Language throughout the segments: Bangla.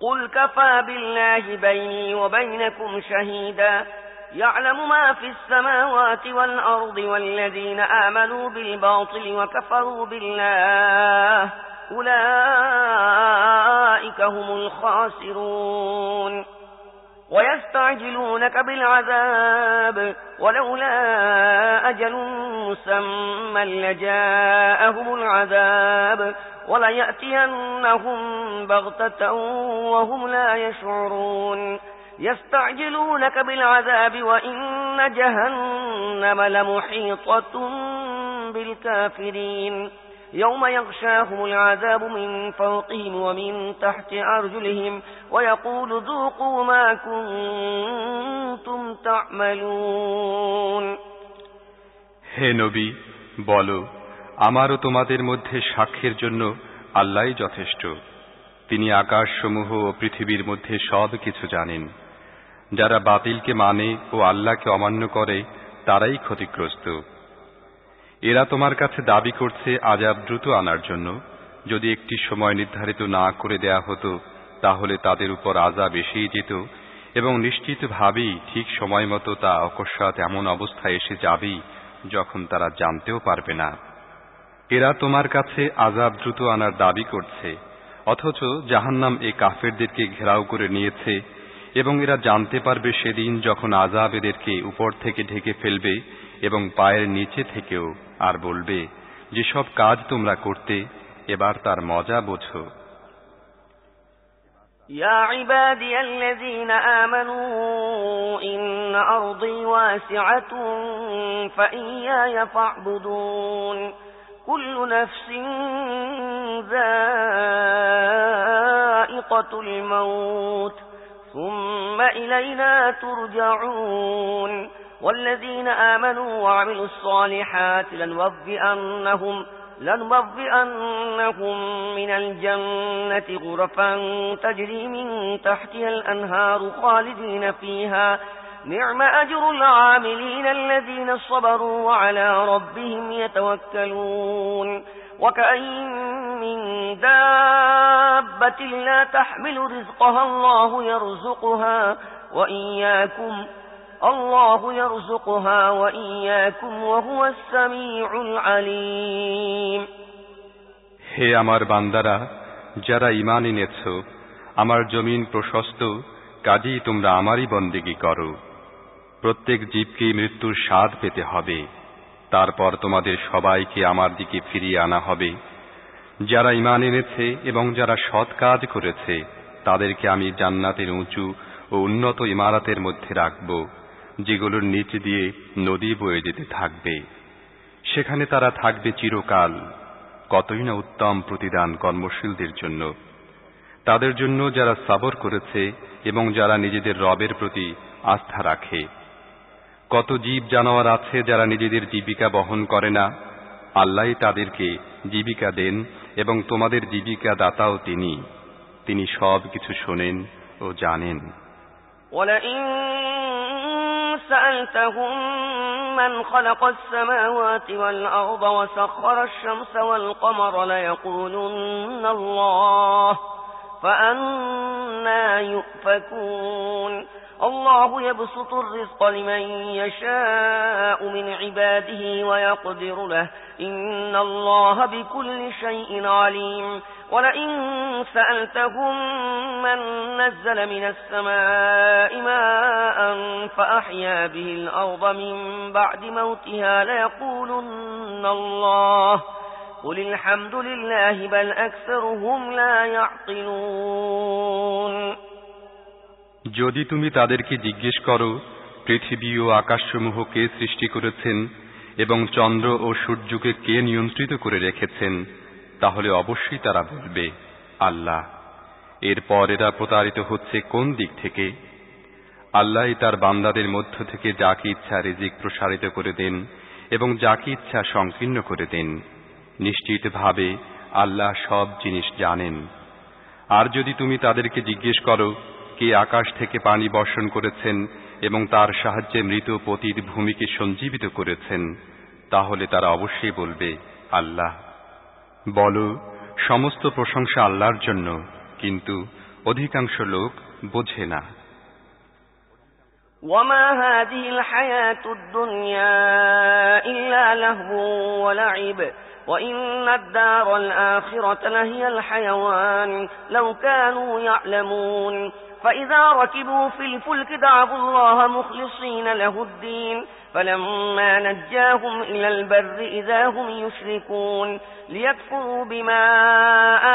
قل كفى بالله بيني وبينكم شهيدا يعلم ما في السماوات والأرض والذين آمنوا بالباطل وكفروا بالله أولئك هم الخاسرون ويستعجلونك بالعذاب ولولا أجل مسمى لجاءهم العذاب وليأتينهم بغتة وهم لا يشعرون يستعجلونك بالعذاب وإن جهنم لمحيطة بالكافرين يوم يغشاهم العذاب من فوقهم ومن تحت أرجلهم ويقول ذوقوا ما كنتم تعملون হে নবী বলো আমারও তোমাদের মধ্যে সাক্ষীর জন্য আল্লাহই যথেষ্ট তিনি আকাশসমূহ ও পৃথিবীর মধ্যে সব কিছু জানেন যারা বাতিলকে মানে ও আল্লাহকে অমান্য করে তারাই ক্ষতিগ্রস্ত এরা তোমার কাছে দাবি করছে আযাব দ্রুত আনার জন্য যদি একটি সময় নির্ধারিত না করে দেয়া হতো তাহলে তাদের উপর আযাব এসেই যেত এবং নিশ্চিতভাবেই ঠিক সময় মতো তা অকস্মাৎ এমন অবস্থায় এসে যাবেই যখন তারা জানতেও পারবে না এরা তোমার কাছে আযাব দ্রুত আনার দাবি করছে অথচ জাহান্নাম এই কাফেরদেরকে ঘেরাও করে নিয়েছে এবং এরা জানতে পারবে সেদিন যখন আযাব এদেরকে উপর থেকে ঢেকে ফেলবে এবং পায়ের নিচে থেকেও আর বলবে যে সব কাজ তোমরা করতে এবার তার মজা বোঝো يا عبادي الذين آمنوا إن أرضي واسعة فإياي فاعبدون كل نفس ذائقة الموت ثم إلينا ترجعون والذين آمنوا وعملوا الصالحات لنبوئنهم من الجنة غرفا تجري من تحتها الأنهار خالدين فيها نعم أجر العاملين الذين صبروا وعلى ربهم يتوكلون وكأين من دابة لا تحمل رزقها الله يرزقها وإياكم وهو السميع العليم হে আমার বান্দারা যারা ঈমান এনেছো আমার জমিন প্রশস্ত কাজেই তোমরা আমারই বন্দেগী করো প্রত্যেক জীবকে মৃত্যুর স্বাদ পেতে হবে তারপর তোমাদের সবাইকে আমার দিকে ফিরিয়ে আনা হবে যারা ঈমান এনেছে এবং যারা সৎ কাজ করেছে তাদেরকে আমি জান্নাতের উঁচু ও উন্নত ইমারতের মধ্যে রাখব যেগুলোর নিচ দিয়ে নদী বয়ে যেতে থাকবে সেখানে তারা থাকবে চিরকাল কতই না উত্তম প্রতিদান কর্মশীলদের জন্য তাদের জন্য যারা সবর করেছে এবং যারা নিজেদের রবের প্রতি আস্থা রাখে কত জীব জানোয়ার আছে যারা নিজেদের জীবিকা বহন করে না আল্লাহই তাদেরকে জীবিকা দেন এবং তোমাদের জীবিকা দাতাও তিনি সব কিছু শোনেন ও জানেন ولئن سألتهم من خلق السماوات والأرض وسخر الشمس والقمر ليقولن الله فأنى يؤفكون الله يبسط الرزق لمن يشاء من عباده ويقدر له إن الله بكل شيء عليم ولئن سألتهم من نزل من السماء ماء فأحيا به الأرض من بعد موتها ليقولن الله قل الحمد لله بل أكثرهم لا يعقلون যদি তুমি তাদেরকে জিজ্ঞেস করো পৃথিবী ও আকাশসমূহ কে সৃষ্টি করেছেন এবং চন্দ্র ও সূর্যকে কে নিয়ন্ত্রিত করে রেখেছেন তাহলে অবশ্যই তারা বলবে আল্লাহ এরপর এরা প্রতারিত হচ্ছে কোন দিক থেকে আল্লাহই তার বান্দাদের মধ্য থেকে যাকে ইচ্ছা রিজিক প্রসারিত করে দেন এবং যাকে ইচ্ছা সংকীর্ণ করে দেন নিশ্চিতভাবে আল্লাহ সব জিনিস জানেন আর যদি তুমি তাদেরকে জিজ্ঞেস করো কে আকাশ থেকে পানি বর্ষণ করেছেন এবং তার সাহায্যে মৃত পতিত ভূমিকে সঞ্জীবিত করেছেন তাহলে তারা অবশ্যই বলবে আল্লাহ বলো সমস্ত প্রশংসা আল্লাহর জন্য কিন্তু অধিকাংশ লোক বোঝে না। وما هذه الحياة الدنيا إلا لهو ولعب وإن الدار الآخرة لهي الحيوان لو كانوا يعلمون فإذا ركبوا في الفلك دعوا الله مخلصين له الدين فلما نجاهم إلى البر إذا هم يشركون ليكفروا بما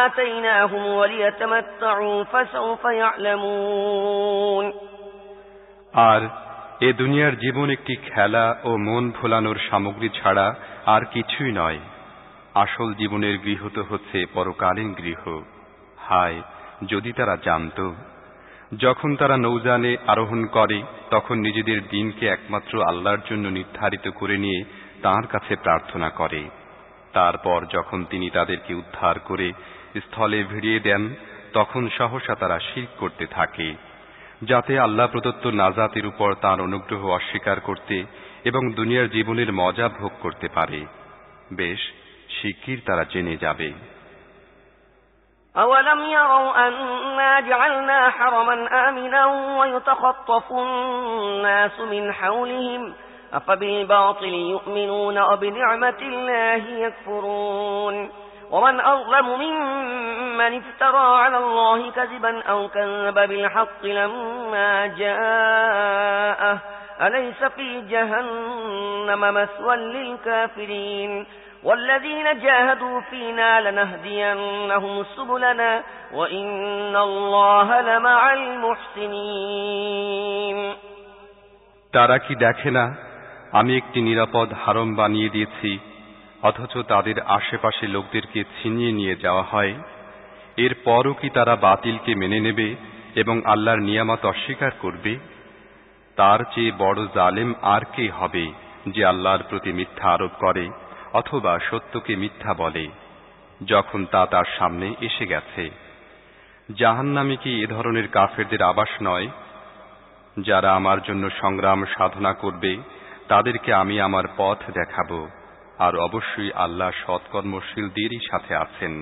آتيناهم وليتمتعوا فسوف يعلمون। আর এ দুনিয়ার জীবন একটি খেলা ও মন ভোলানোর সামগ্রী ছাড়া আর কিছুই নয়। আসল জীবনের গৃহ তো হচ্ছে পরকালীন গৃহ। হায়, যদি তারা জানত! যখন তারা নৌযানে আরোহণ করে তখন নিজেদের দিনকে একমাত্র আল্লাহর জন্য নির্ধারিত করে নিয়ে তাঁর কাছে প্রার্থনা করে। তারপর যখন তিনি তাদেরকে উদ্ধার করে স্থলে ভিড়িয়ে দেন তখন সহসা তারা শিরক করতে থাকে, যাতে আল্লাহ প্রদত্ত নাজাতের উপর তাঁর অনুগ্রহ অস্বীকার করতে এবং দুনিয়ার জীবনের মজা ভোগ করতে পারে। বেশ শিগগির তারা জেনে যাবে। أولم يروا أنا جعلنا حرما آمنا ويتخطف الناس من حولهم أفبالباطل يؤمنون وبنعمة الله يكفرون ومن أظلم ممن افترى على الله كذبا أو كذب بالحق لما جاءه أليس في جهنم مثوى للكافرين والذين جاهدوا فينا لنهدينهم سبلنا وإن الله لمع المحسنين। তারা কি দেখে না আমি একটি নিরাপদ হারম বানিয়ে দিয়েছি, অথচ তাদের আশেপাশে লোকদেরকে ছিনিয়ে নিয়ে যাওয়া হয়? এরপরও কি তারা বাতিলকে মেনে নেবে এবং আল্লাহর নিয়ামত অস্বীকার করবে? তার চেয়ে বড় জালেম আর কে হবে যে আল্লাহর প্রতি মিথ্যা আরোপ করে অথবা সত্যকে মিথ্যা বলে যখন তা তার সামনে এসে গেছে? জাহান্নামে কি এ ধরনের কাফেরদের আবাস নয়? যারা আমার জন্য সংগ্রাম সাধনা করবে তাদেরকে আমি আমার পথ দেখাবো, আর অবশ্যই আল্লাহ সৎকর্মশীলদেরই সাথে আছেন।